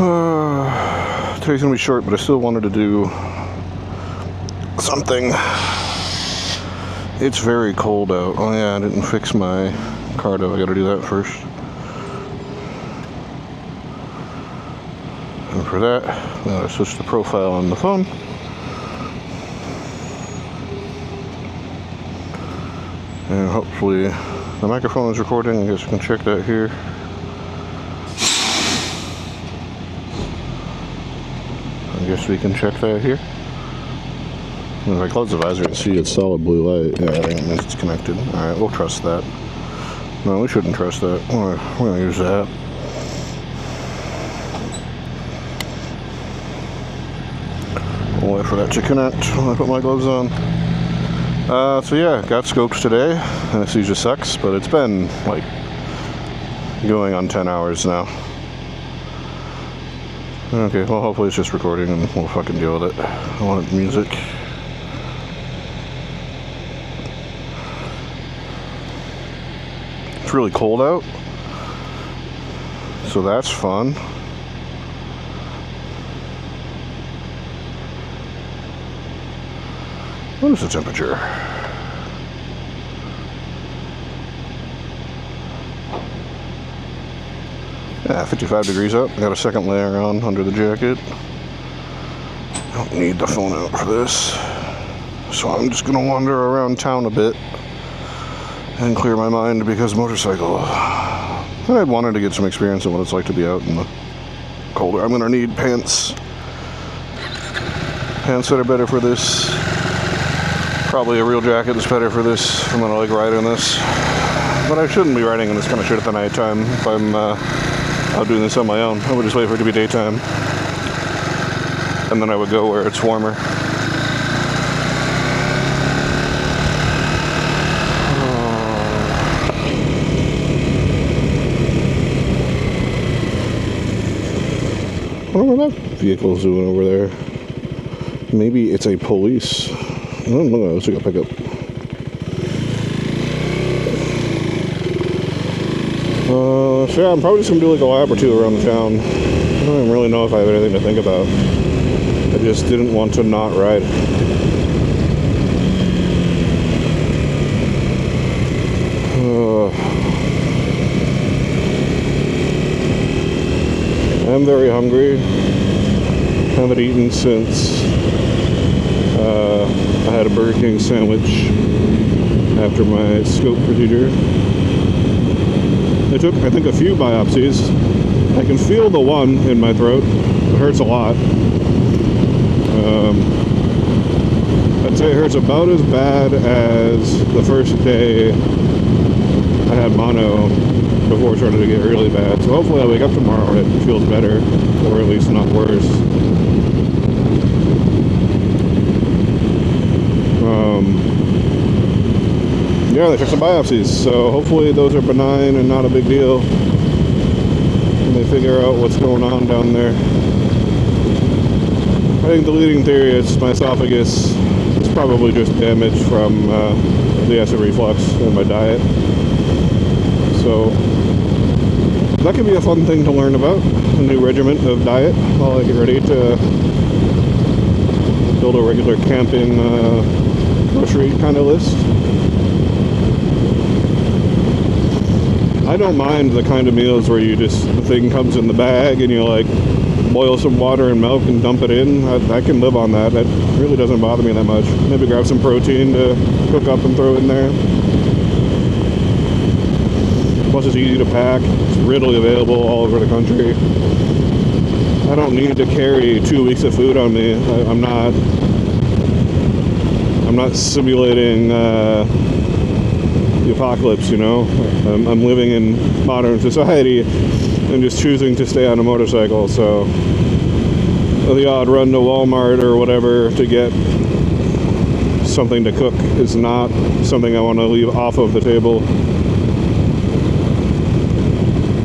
Today's gonna be short, but I still wanted to do something. It's very cold out. Oh yeah, I didn't fix my card up. I gotta do that first. And for that, I gotta switch the profile on the phone. And hopefully the microphone is recording. I guess you can check that here. I guess we can check that here. And if I close the visor and see it's solid blue light, yeah, I think it's connected. Alright, we'll trust that. No, we shouldn't trust that. We're going to use that. We'll wait for that to connect when I put my gloves on. So yeah, got scoped today. Anesthesia sucks, but it's been like going on 10 hours now. Okay, well hopefully it's just recording and we'll fucking deal with it. I wanted music. It's really cold out, so that's fun. What is the temperature? Yeah, 55 degrees up. Got a second layer on under the jacket. Don't need the phone out for this. So I'm just gonna wander around town a bit and clear my mind because motorcycle. And I'd wanted to get some experience in what it's like to be out in the colder. I'm gonna need pants. Pants that are better for this. Probably a real jacket is better for this. I'm gonna like riding this. But I shouldn't be riding in this kind of shit at the nighttime if I'm out doing this on my own. I would just wait for it to be daytime. And then I would go where it's warmer. I don't know what that vehicle's doing over there. Maybe it's a police. I don't know. Let's take a pickup. So yeah, I'm probably just gonna do like a lap or two around the town. I don't even really know if I have anything to think about. I just didn't want to not ride. I'm very hungry. Haven't eaten since I had a Burger King sandwich after my scope procedure. They took, I think, a few biopsies. I can feel the one in my throat. It hurts a lot. I'd say it hurts about as bad as the first day I had mono before it started to get really bad. So hopefully I wake up tomorrow and it feels better, or at least not worse. Yeah, they took some biopsies, so hopefully those are benign and not a big deal. And they figure out what's going on down there. I think the leading theory is my esophagus is probably just damage from the acid reflux in my diet. So that could be a fun thing to learn about, a new regimen of diet while I get ready to build a regular camping grocery kind of list. I don't mind the kind of meals where you just, the thing comes in the bag and you like boil some water and milk and dump it in. I can live on that. That really doesn't bother me that much. Maybe grab some protein to cook up and throw in there. Plus it's easy to pack. It's readily available all over the country. I don't need to carry 2 weeks of food on me. I'm not simulating the apocalypse, you know. I'm living in modern society and just choosing to stay on a motorcycle, so the odd run to Walmart or whatever to get something to cook is not something I want to leave off of the table.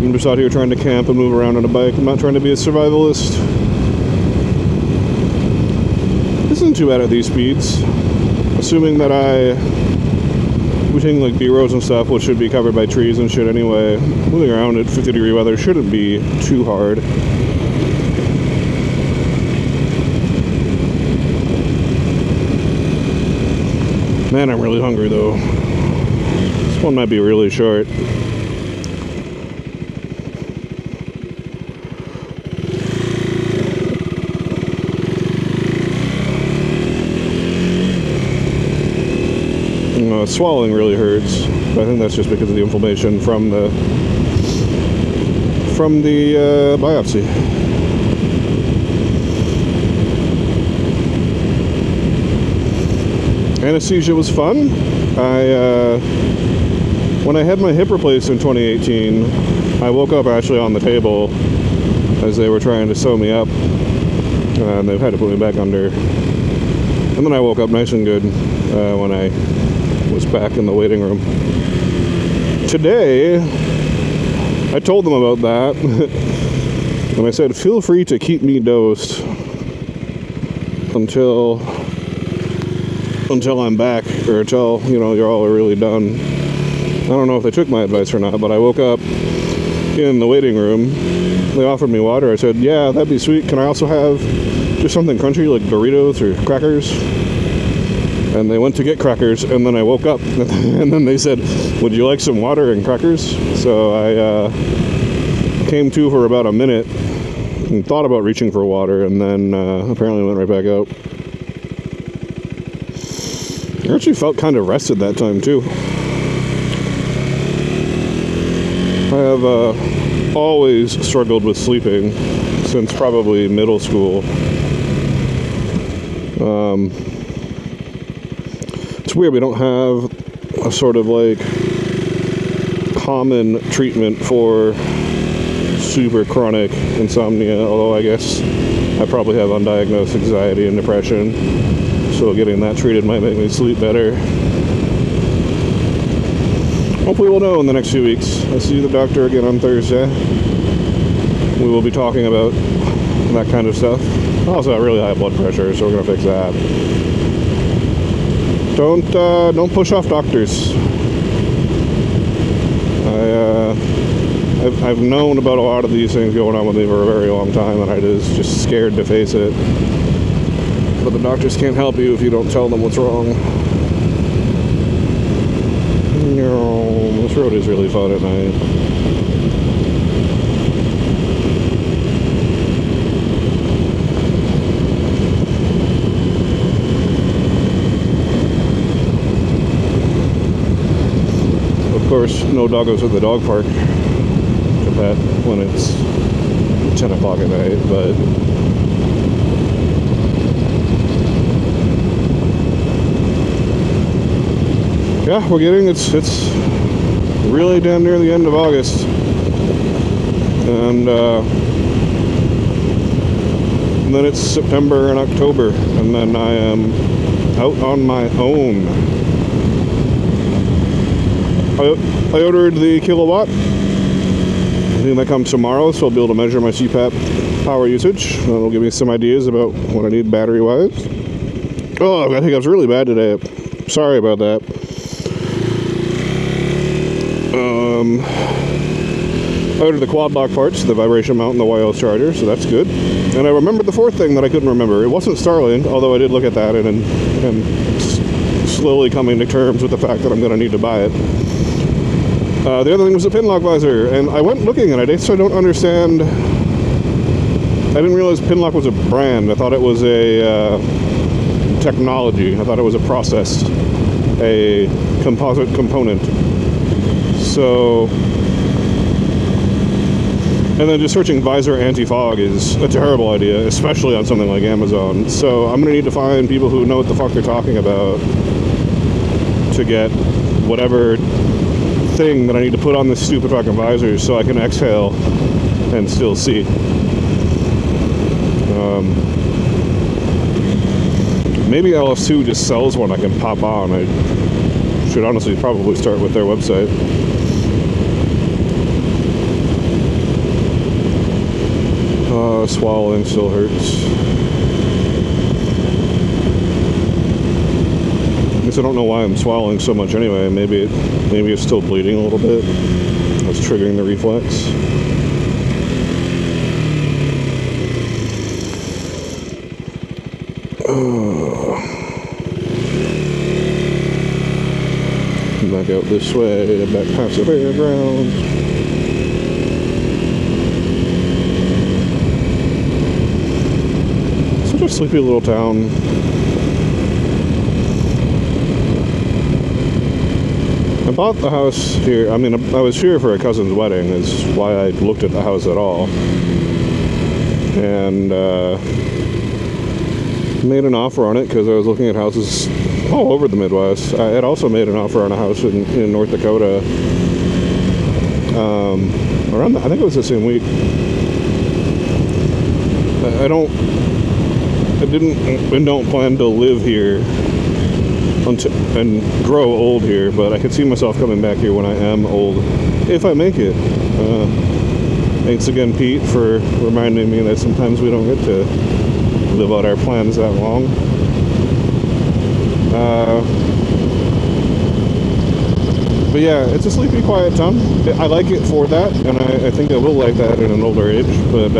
I'm just out here trying to camp and move around on a bike. I'm not trying to be a survivalist. This isn't too bad at these speeds. Assuming that everything like B-roads and stuff, which should be covered by trees and shit anyway, moving around at 50-degree weather shouldn't be too hard. Man, I'm really hungry though. This one might be really short. Swallowing really hurts. I think that's just because of the inflammation from the biopsy. Anesthesia was fun. When I had my hip replaced in 2018, I woke up actually on the table as they were trying to sew me up, and they've had to put me back under. And then I woke up nice and good when I was back in the waiting room. Today, I told them about that, and I said, feel free to keep me dosed until I'm back, or until, you all are really done. I don't know if they took my advice or not, but I woke up in the waiting room. They offered me water. I said, yeah, that'd be sweet. Can I also have just something crunchy, like Doritos or crackers? And they went to get crackers, and then I woke up, and then they said, would you like some water and crackers? So I came to for about a minute and thought about reaching for water, and then apparently went right back out. I actually felt kind of rested that time too. I have always struggled with sleeping since probably middle school. It's weird, we don't have a sort of like common treatment for super chronic insomnia, although I guess I probably have undiagnosed anxiety and depression, so getting that treated might make me sleep better. Hopefully we'll know in the next few weeks. I see the doctor again on Thursday. We will be talking about that kind of stuff. I also have really high blood pressure, so we're gonna fix that. Don't push off doctors. I've known about a lot of these things going on with me for a very long time, and I was just scared to face it. But the doctors can't help you if you don't tell them what's wrong. This road is really fun at night. Of course, no doggos at the dog park to pet when it's 10 o'clock at night, but yeah, we're getting, it's really damn near the end of August, and then it's September and October, and then I am out on my own. I ordered the Kilowatt. I think that comes tomorrow, so I'll be able to measure my CPAP power usage. That'll give me some ideas about what I need battery-wise. Oh, I think I was really bad today. Sorry about that. I ordered the quad lock parts, the vibration mount and the wireless charger, so that's good. And I remembered the fourth thing that I couldn't remember. It wasn't Starlink, although I did look at that and slowly coming to terms with the fact that I'm going to need to buy it. The other thing was the pin lock visor, and I went looking and I guess I don't understand. I didn't realize pin lock was a brand. I thought it was a technology. I thought it was a process, a composite component. So, and then just searching visor anti-fog is a terrible idea, especially on something like Amazon. So I'm going to need to find people who know what the fuck they're talking about to get whatever thing that I need to put on this stupid fucking visor so I can exhale and still see. Maybe LS2 just sells one I can pop on. I should honestly probably start with their website. Swallowing still hurts. I guess I don't know why I'm swallowing so much anyway. Maybe it's still bleeding a little bit. That's triggering the reflex. back out this way, back past the fairgrounds. Such a sleepy little town. I bought the house here. I mean, I was here for a cousin's wedding, is why I looked at the house at all. And made an offer on it because I was looking at houses all over the Midwest. I had also made an offer on a house in North Dakota around, I think it was the same week. I didn't and don't plan to live here and grow old here, but I could see myself coming back here when I am old, if I make it. Thanks again, Pete, for reminding me that sometimes we don't get to live out our plans that long. But yeah, it's a sleepy, quiet town. I like it for that, and I think I will like that in an older age, but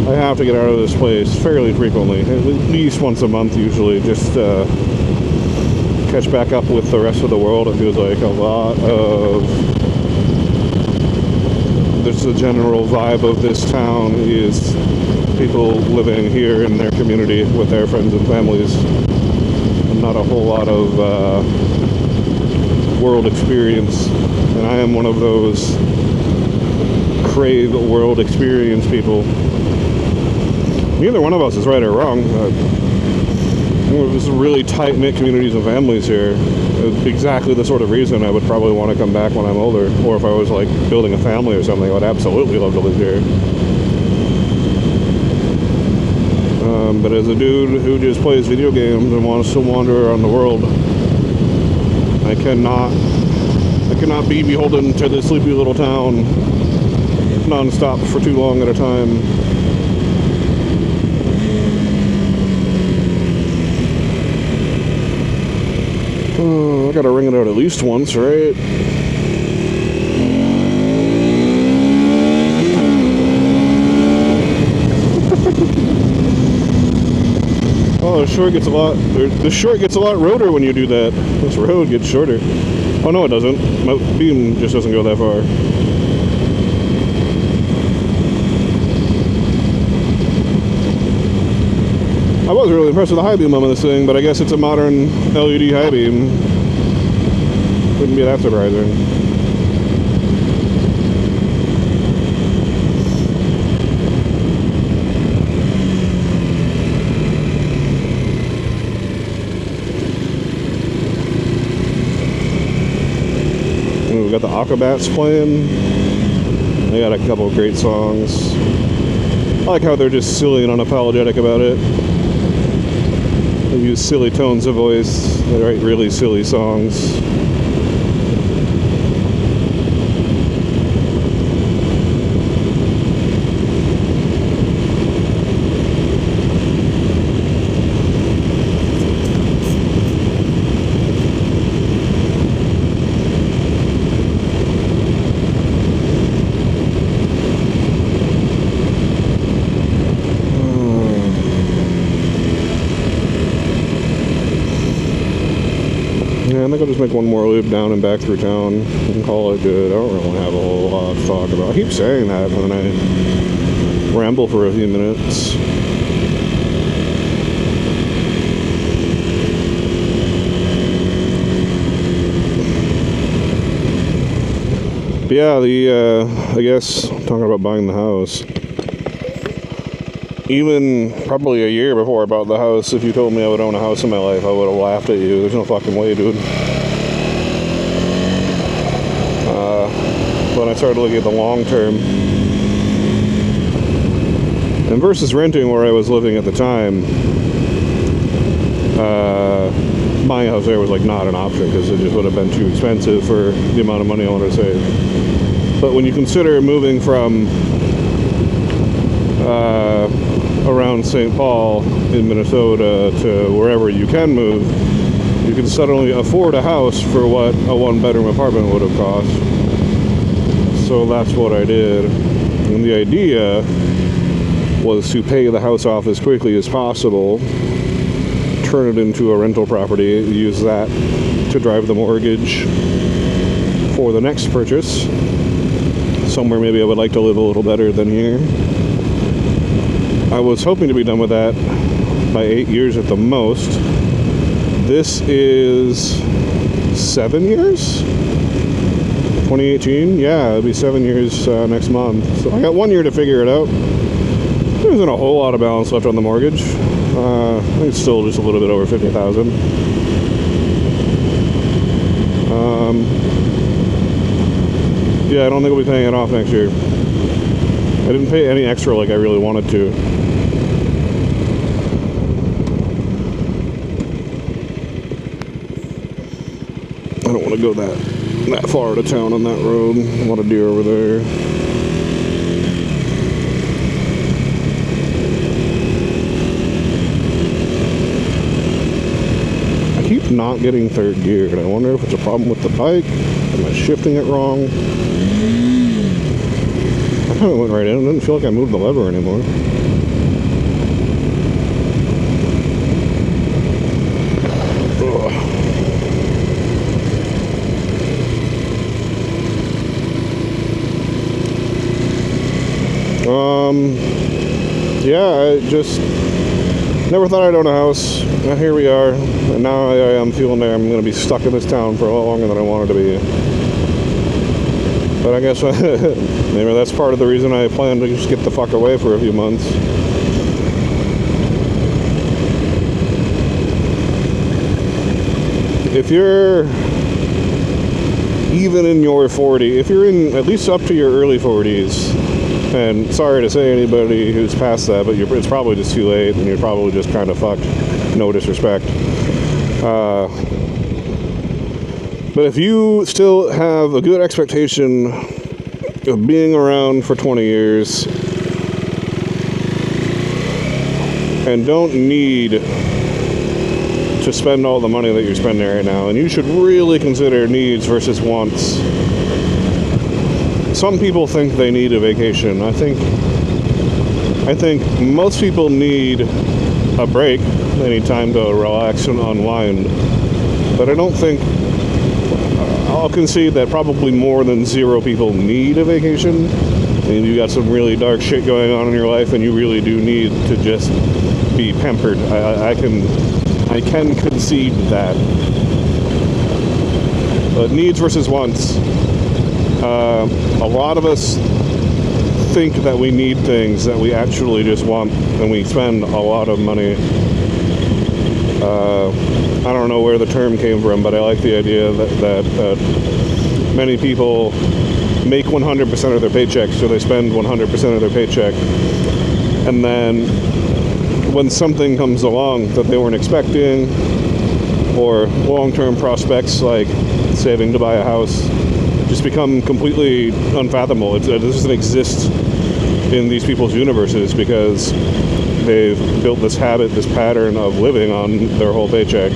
I have to get out of this place fairly frequently, at least once a month usually, just catch back up with the rest of the world. It feels like a lot of... There's the general vibe of this town is people living here in their community with their friends and families. And not a whole lot of world experience. And I am one of those crave world experience people. Neither one of us is right or wrong. There's really tight-knit communities and families here. Exactly the sort of reason I would probably want to come back when I'm older. Or if I was like building a family or something, I would absolutely love to live here. But as a dude who just plays video games and wants to wander around the world, I cannot be beholden to this sleepy little town non-stop for too long at a time. I gotta ring it out at least once, right? Oh, the short gets a lot roader when you do that. This road gets shorter. Oh no, it doesn't. My beam just doesn't go that far. I was really impressed with the high beam on this thing, but I guess it's a modern LED high beam. Wouldn't be that surprising. We've got the Aquabats playing. They got a couple of great songs. I like how they're just silly and unapologetic about it. They use silly tones of voice. They write really silly songs. I think I'll just make one more loop down and back through town and call it good. I don't really have a whole lot to talk about. I keep saying that and then I ramble for a few minutes. But yeah, I guess talking about buying the house. Even probably a year before I bought the house, if you told me I would own a house in my life, I would have laughed at you. There's no fucking way, dude. When I started looking at the long term, and versus renting where I was living at the time, buying a house there was like not an option because it just would have been too expensive for the amount of money I wanted to save. But when you consider moving from around St. Paul in Minnesota to wherever you can move, you can suddenly afford a house for what a one-bedroom apartment would have cost. So that's what I did. And the idea was to pay the house off as quickly as possible, turn it into a rental property, use that to drive the mortgage for the next purchase. Somewhere maybe I would like to live a little better than here. I was hoping to be done with that by 8 years at the most. This is 7 years? 2018? Yeah, it'll be 7 years next month. So I got 1 year to figure it out. There isn't a whole lot of balance left on the mortgage. I think it's still just a little bit over $50,000. Yeah, I don't think I'll be paying it off next year. I didn't pay any extra like I really wanted to. I don't want to go that far out of town on that road. A lot of deer over there. I keep not getting third gear, and I wonder if it's a problem with the bike. Am I shifting it wrong? I kind of went right in. It didn't feel like I moved the lever anymore. Yeah, I just never thought I'd own a house. Now here we are, and now I am feeling that I'm going to be stuck in this town for a lot longer than I wanted to be. But I guess maybe that's part of the reason I plan to just get the fuck away for a few months. If you're even in your 40s, if you're in at least up to your early 40s, and sorry to say anybody who's past that, but it's probably just too late, and you're probably just kind of fucked. No disrespect. But if you still have a good expectation of being around for 20 years and don't need to spend all the money that you're spending right now, and you should really consider needs versus wants. Some people think they need a vacation. I think most people need a break. They need time to relax and unwind. But I don't think, I'll concede that probably more than 0 people need a vacation. And you got some really dark shit going on in your life, and you really do need to just be pampered. I can concede that. But needs versus wants. A lot of us think that we need things that we actually just want, and we spend a lot of money. I don't know where the term came from, but I like the idea that many people make 100% of their paycheck, so they spend 100% of their paycheck. And then when something comes along that they weren't expecting, or long-term prospects like saving to buy a house, just become completely unfathomable. It doesn't exist in these people's universes because they've built this habit, this pattern of living on their whole paycheck.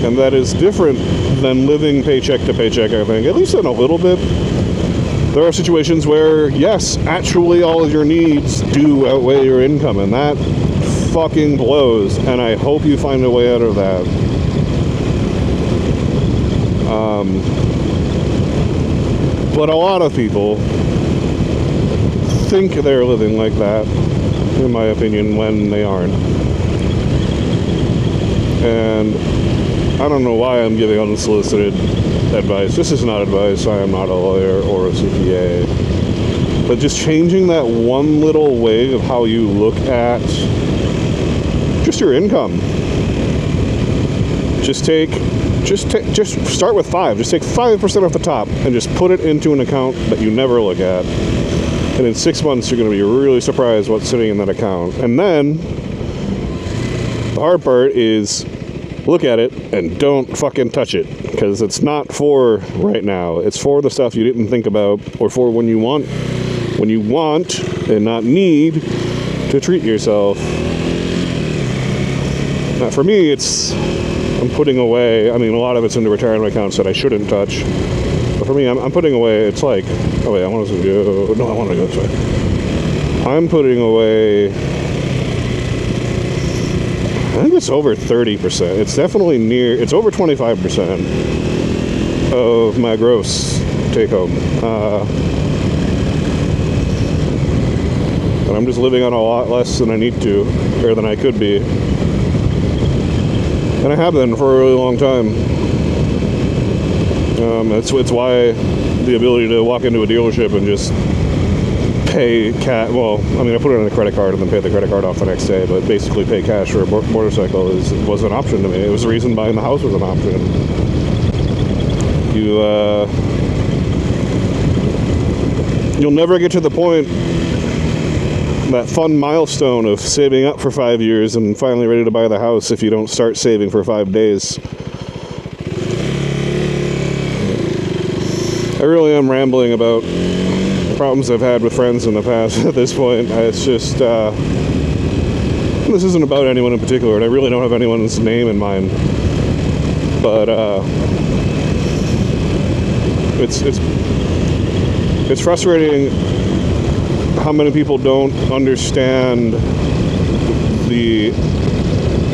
And that is different than living paycheck to paycheck, I think, at least in a little bit. There are situations where, yes, actually all of your needs do outweigh your income, and that fucking blows, and I hope you find a way out of that. But a lot of people think they're living like that, in my opinion, when they aren't. And I don't know why I'm giving unsolicited advice. This is not advice. I am not a lawyer or a CPA. But just changing that one little way of how you look at just your income. Just start with 5. Just take 5% off the top and just put it into an account that you never look at. And in 6 months, you're going to be really surprised what's sitting in that account. And then the hard part is look at it and don't fucking touch it, because it's not for right now. It's for the stuff you didn't think about, or for when you want and not need to treat yourself. Now, for me, I'm putting away, I mean, a lot of it's into retirement accounts that I shouldn't touch. But for me, I'm putting away, it's like, oh wait, I want to go this way. I'm putting away I think it's over 30%. It's definitely near, it's over 25% of my gross take home. And I'm just living on a lot less than I need to, or than I could be. And I have been for a really long time. It's why the ability to walk into a dealership and just pay cash, well, I mean, I put it on a credit card and then pay the credit card off the next day, but basically pay cash for a motorcycle was an option to me. It was the reason buying the house was an option. You'll never get to the point, that fun milestone of saving up for 5 years and finally ready to buy the house if you don't start saving for 5 days. I really am rambling about problems I've had with friends in the past at this point. It's just, this isn't about anyone in particular, and I really don't have anyone's name in mind. But it's frustrating how many people don't understand the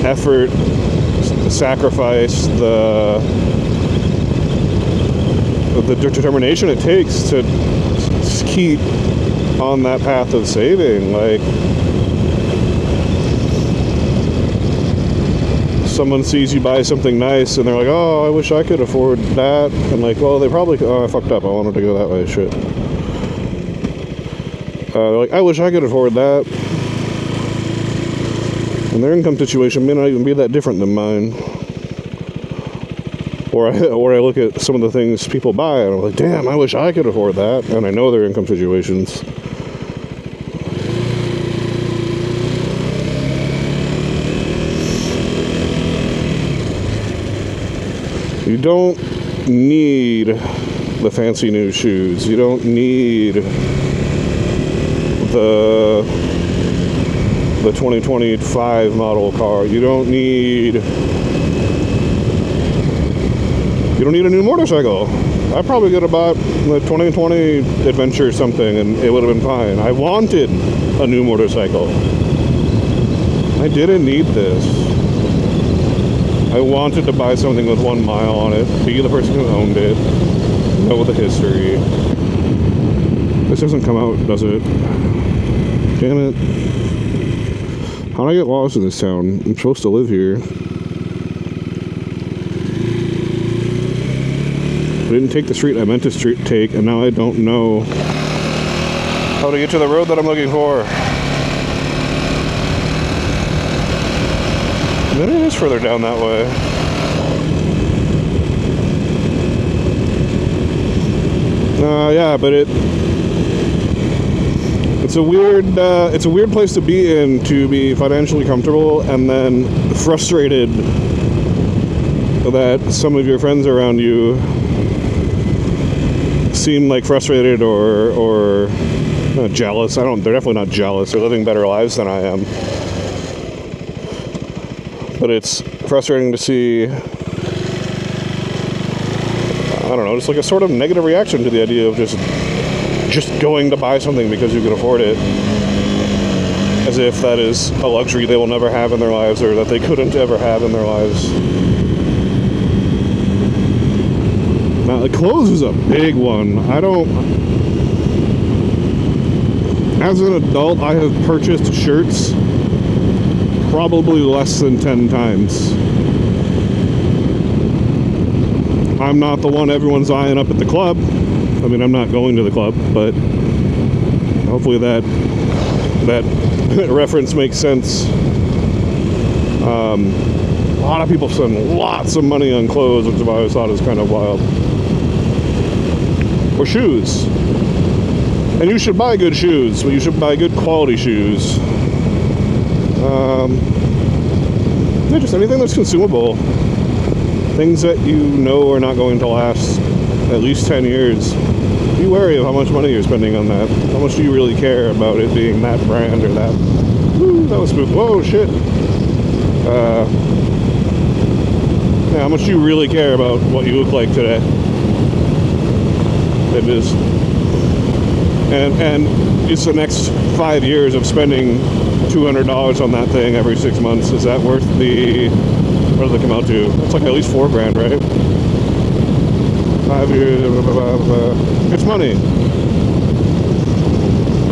effort, the sacrifice, the determination it takes to keep on that path of saving. Like, someone sees you buy something nice and they're like, oh, I wish I could afford that. And like, well, they probably, oh, I fucked up, I wanted to go that way, shit. They're like, I wish I could afford that. And their income situation may not even be that different than mine. Or I look at some of the things people buy and I'm like, damn, I wish I could afford that. And I know their income situations. You don't need the fancy new shoes. You don't need the 2025 model car. You don't need a new motorcycle. I probably could have bought the 2020 Adventure or something and it would have been fine. I wanted a new motorcycle. I didn't need this. I wanted to buy something with 1 mile on it, be the person who owned it, know the history. This doesn't come out, does it? Damn it. How did I get lost in this town? I'm supposed to live here. I didn't take the street I meant to take, and now I don't know how to get to the road that I'm looking for. Maybe it is further down that way. Yeah, but it's a weird place to be in, to be financially comfortable and then frustrated that some of your friends around you seem like frustrated or jealous. They're definitely not jealous. They're living better lives than I am. But it's frustrating to see, I don't know, just like a sort of negative reaction to the idea of just going to buy something because you can afford it. As if that is a luxury they will never have in their lives, or that they couldn't ever have in their lives. Now, the clothes is a big one. As an adult, I have purchased shirts probably less than 10 times. I'm not the one everyone's eyeing up at the club. I mean, I'm not going to the club, but hopefully that reference makes sense. A lot of people spend lots of money on clothes, which I've always thought is kind of wild. Or shoes. And you should buy good shoes, but you should buy good quality shoes. Just anything that's consumable. Things that you know are not going to last at least 10 years. Be wary of how much money you're spending on that. How much do you really care about it being that brand or that? Woo, that was smooth. Whoa, shit. Yeah, how much do you really care about what you look like today? It is. and it's the next 5 years of spending $200 on that thing every 6 months. Is that worth the, what does it come out to? That's like at least $4,000, right? 5 years, it's money.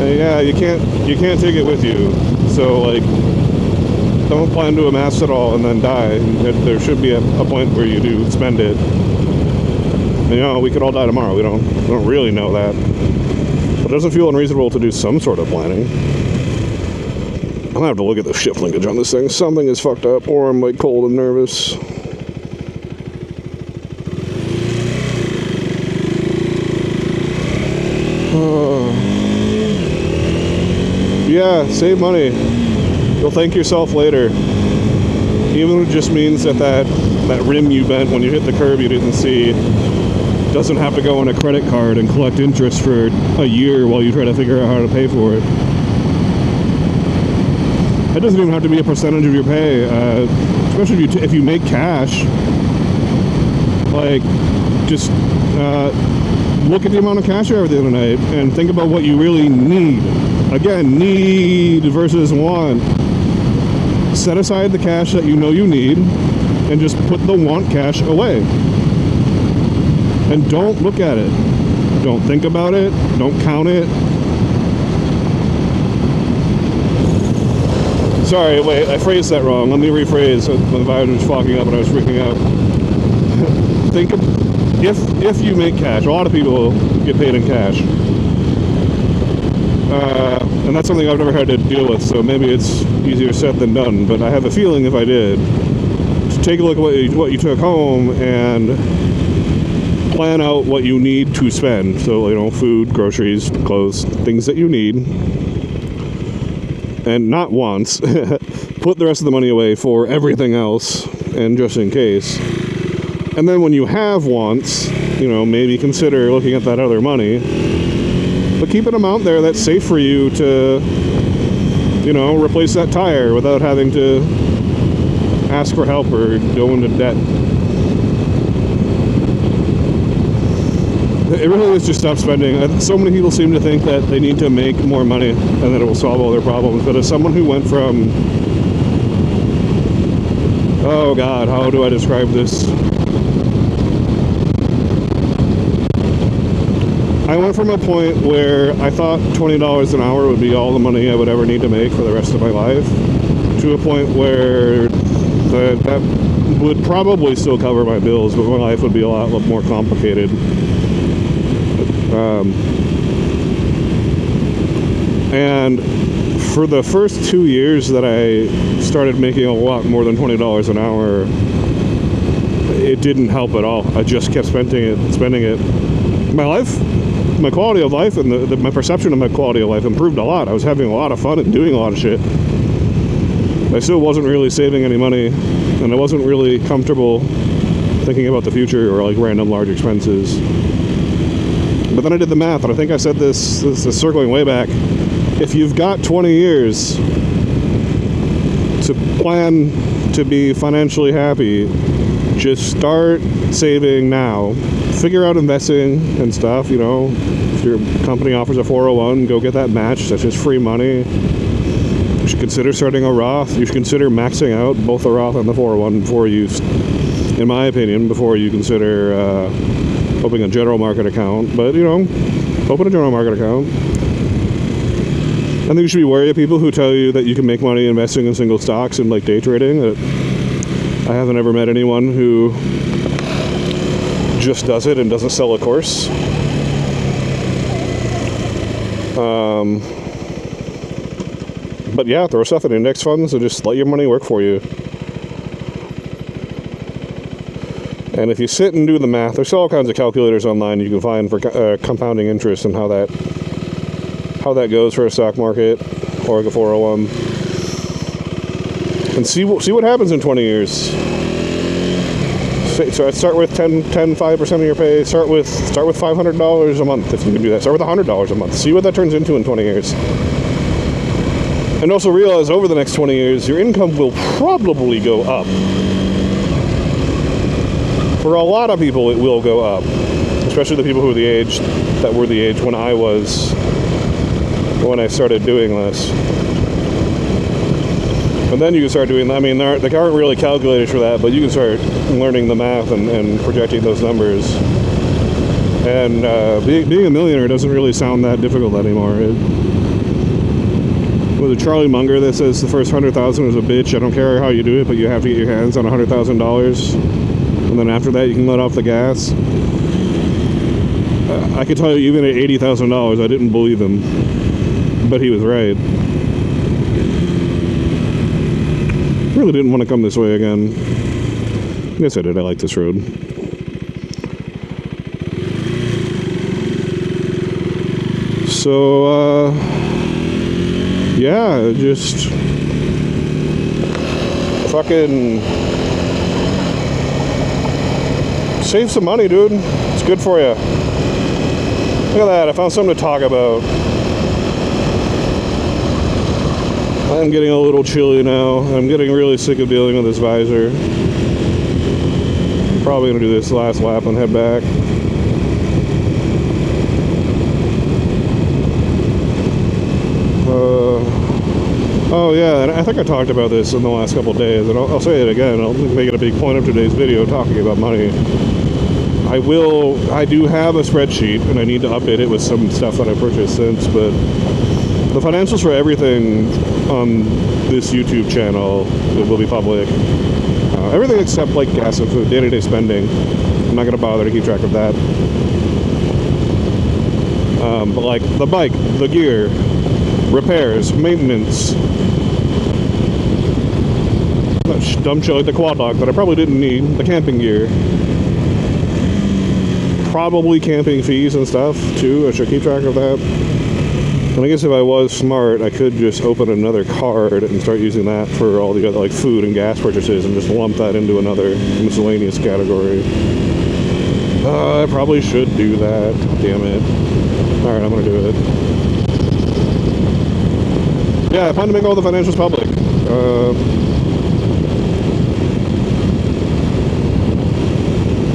And yeah, you can't take it with you. So like, don't plan to amass it all and then die. There should be a point where you do spend it. And, you know, we could all die tomorrow. We don't really know that. But it doesn't feel unreasonable to do some sort of planning. I'm gonna have to look at the shift linkage on this thing. Something is fucked up, or I'm like cold and nervous. Yeah, save money. You'll thank yourself later. Even if it just means that rim you bent when you hit the curb you didn't see doesn't have to go on a credit card and collect interest for a year while you try to figure out how to pay for it. It doesn't even have to be a percentage of your pay, especially if you make cash. Like, just look at the amount of cash you have at the end of the night and think about what you really need. Again, need versus want. Set aside the cash that you know you need and just put the want cash away. And don't look at it. Don't think about it. Don't count it. Sorry, wait, I phrased that wrong. Let me rephrase. The visor was fogging up and I was freaking out. Think of, if you make cash, a lot of people get paid in cash. And that's something I've never had to deal with, so maybe it's easier said than done. But I have a feeling if I did, to take a look at what you took home and plan out what you need to spend. So, you know, food, groceries, clothes, things that you need. And not wants. Put the rest of the money away for everything else, and just in case. And then when you have wants, you know, maybe consider looking at that other money. But keep an amount there that's safe for you to, you know, replace that tire without having to ask for help or go into debt. It really is just stop spending. So many people seem to think that they need to make more money and that it will solve all their problems. But as someone who went from, oh God, how do I describe this? I went from a point where I thought $20 an hour would be all the money I would ever need to make for the rest of my life, to a point where that would probably still cover my bills, but my life would be a lot more complicated. And for the first 2 years that I started making a lot more than $20 an hour, it didn't help at all. I just kept spending it. My quality of life and my perception of my quality of life improved a lot. I was having a lot of fun and doing a lot of shit. I still wasn't really saving any money, and I wasn't really comfortable thinking about the future or like random large expenses. But then I did the math, and I think I said this is circling way back. If you've got 20 years to plan to be financially happy, just start saving now. Figure out investing and stuff, you know. If your company offers a 401, go get that match. That's just free money. You should consider starting a Roth. You should consider maxing out both the Roth and the 401 before you, in my opinion, before you consider opening a general market account. But, you know, open a general market account. I think you should be wary of people who tell you that you can make money investing in single stocks and like day trading. I haven't ever met anyone who just does it and doesn't sell a course. But yeah, throw stuff in index funds and just let your money work for you. And if you sit and do the math, there's all kinds of calculators online you can find for compounding interest and how that goes for a stock market or like a 401. And see what happens in 20 years. So start with 5% of your pay. Start with $500 a month if you can do that. Start with $100 a month. See what that turns into in 20 years. And also realize over the next 20 years, your income will probably go up. For a lot of people, it will go up. Especially the people who are the age when I was when I started doing this. And then you can start doing, I mean, they aren't really calculators for that, but you can start learning the math and projecting those numbers. And being a millionaire doesn't really sound that difficult anymore. Was it Charlie Munger that says the first 100,000 is a bitch? I don't care how you do it, but you have to get your hands on $100,000. And then after that, you can let off the gas. I could tell you, even at $80,000, I didn't believe him. But he was right. Really didn't want to come this way again. Yes, I did. I like this road. So, yeah, just fucking save some money, dude. It's good for you. Look at that. I found something to talk about. I'm getting a little chilly now. I'm getting really sick of dealing with this visor. Probably gonna do this last lap and head back. Oh yeah, and I think I talked about this in the last couple of days, and I'll say it again. I'll make it a big point of today's video talking about money. I do have a spreadsheet, and I need to update it with some stuff that I purchased since, but the financials for everything on this YouTube channel will be public. Everything except like gas and food, day-to-day spending. I'm not gonna bother to keep track of that. But like the bike, the gear, repairs, maintenance, dumb shit like the quad lock that I probably didn't need, the camping gear, probably camping fees and stuff too. I should keep track of that. And I guess if I was smart, I could just open another card and start using that for all the other like food and gas purchases and just lump that into another miscellaneous category. I probably should do that. Damn it. Alright, I'm gonna do it. Yeah, I plan to make all the financials public.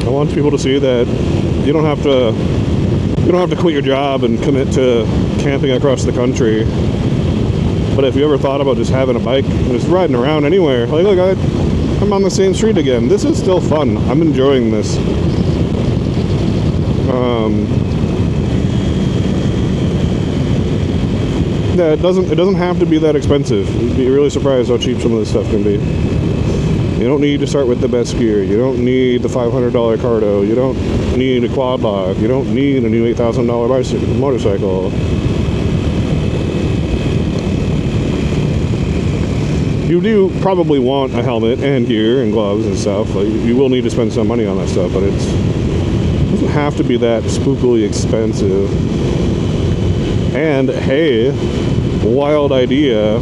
I want people to see that you don't have to quit your job and commit to camping across the country. But if you ever thought about just having a bike and just riding around anywhere, like look, I'm on the same street again. This is still fun. I'm enjoying this. Yeah, it doesn't have to be that expensive. You'd be really surprised how cheap some of this stuff can be. You don't need to start with the best gear. You don't need the $500 Cardo. You don't need a quad lock. You don't need a new $8,000 motorcycle. You do probably want a helmet and gear and gloves and stuff. Like, you will need to spend some money on that stuff, but it doesn't have to be that spookily expensive. And hey, wild idea,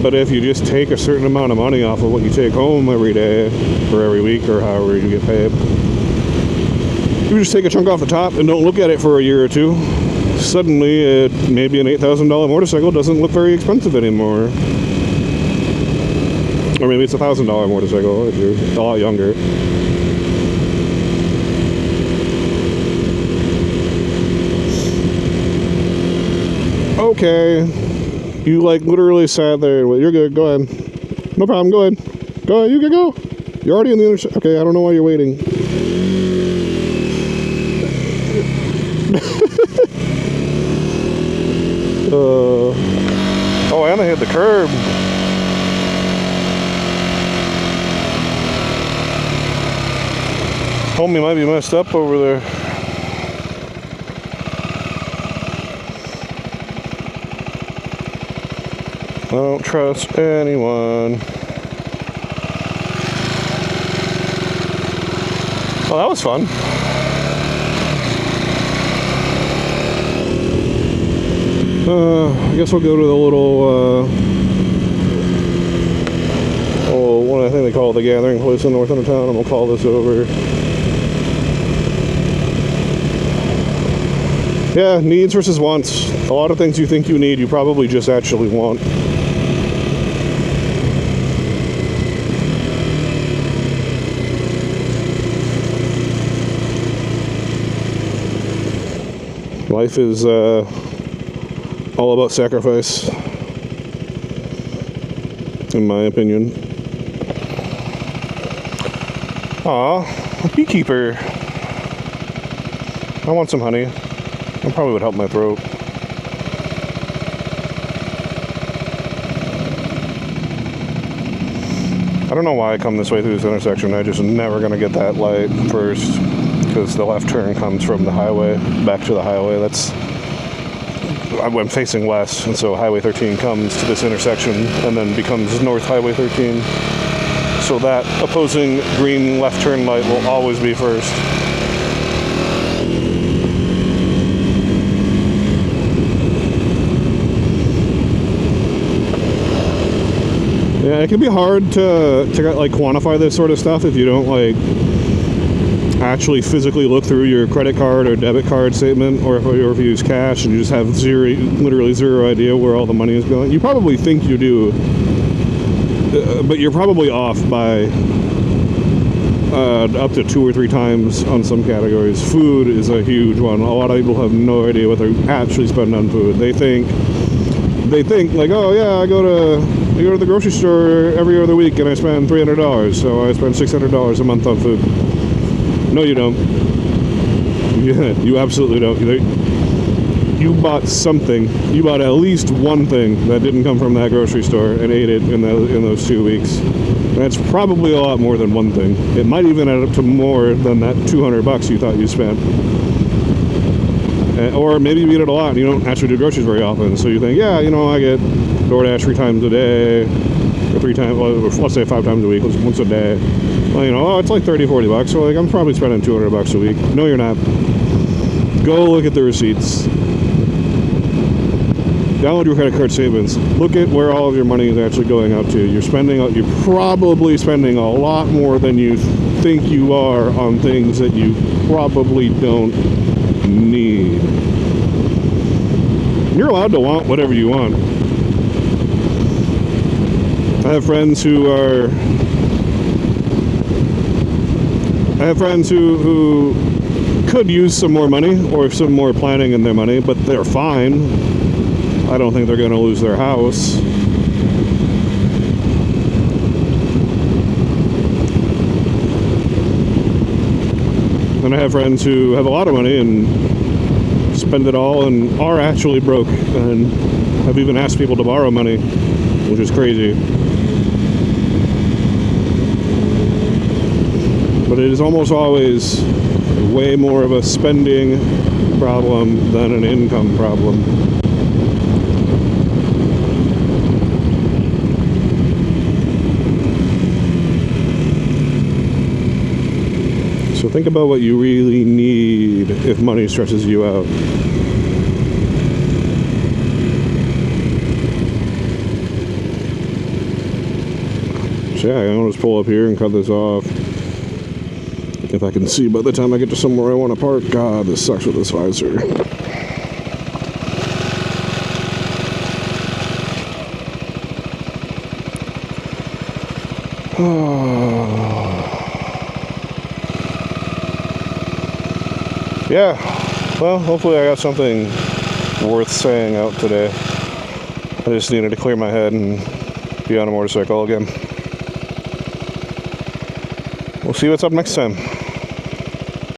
but if you just take a certain amount of money off of what you take home every day or every week or however you get paid, you just take a chunk off the top and don't look at it for a year or two. Suddenly, maybe an $8,000 motorcycle doesn't look very expensive anymore. Or maybe it's a $1,000 motorcycle if you're a lot younger. Okay, you like literally sat there. Well, you're good. Go ahead. No problem. Go ahead. Go ahead. You can go. You're already on the other side. Okay, I don't know why you're waiting. Oh, and I hit the curb. Homie might be messed up over there. I don't trust anyone. Well, that was fun. I guess we'll go to the little, what I think they call it, the gathering place in the north end of town, and we'll call this over. Yeah, needs versus wants. A lot of things you think you need, you probably just actually want. Life is all about sacrifice, in my opinion. Aw, a beekeeper. I want some honey. That probably would help my throat. I don't know why I come this way through this intersection. I just never gonna get that light first, because the left turn comes from the highway back to the highway. I'm facing west, and so Highway 13 comes to this intersection and then becomes North Highway 13. So that opposing green left turn light will always be first. Yeah, it can be hard to like quantify this sort of stuff if you don't like actually physically look through your credit card or debit card statement, or if you use cash and you just have literally zero idea where all the money is going. You probably think you do, but you're probably off by up to 2 or 3 times on some categories. Food is a huge one. A lot of people have no idea what they're actually spending on food. They think like, oh yeah, I go to the grocery store every other week and I spend $300, so I spend $600 a month on food. No, you don't. Yeah, you absolutely don't. You bought something. You bought at least one thing that didn't come from that grocery store and ate it in those 2 weeks. That's probably a lot more than one thing. It might even add up to more than that $200 you thought you spent. Or maybe you eat it a lot and you don't actually do groceries very often, so you think, yeah, I get DoorDash 3 times a day, or 3 times, well, let's say 5 times a week, once a day. Well, it's like $30-$40, so like I'm probably spending $200 a week. No, you're not. Go look at the receipts. Download your credit card statements. Look at where all of your money is actually going out to. You're probably spending a lot more than you think you are on things that you probably don't need. You're allowed to want whatever you want. I have friends who could use some more money or some more planning in their money, but they're fine. I don't think they're going to lose their house. And I have friends who have a lot of money and spend it all and are actually broke and have even asked people to borrow money, which is crazy. But it is almost always way more of a spending problem than an income problem. So think about what you really need if money stresses you out. So yeah, I'm gonna just pull up here and cut this off. If I can see by the time I get to somewhere I want to park. God, this sucks with this visor. Yeah, well, hopefully I got something worth saying out today. I just needed to clear my head and be on a motorcycle again. We'll see what's up next time.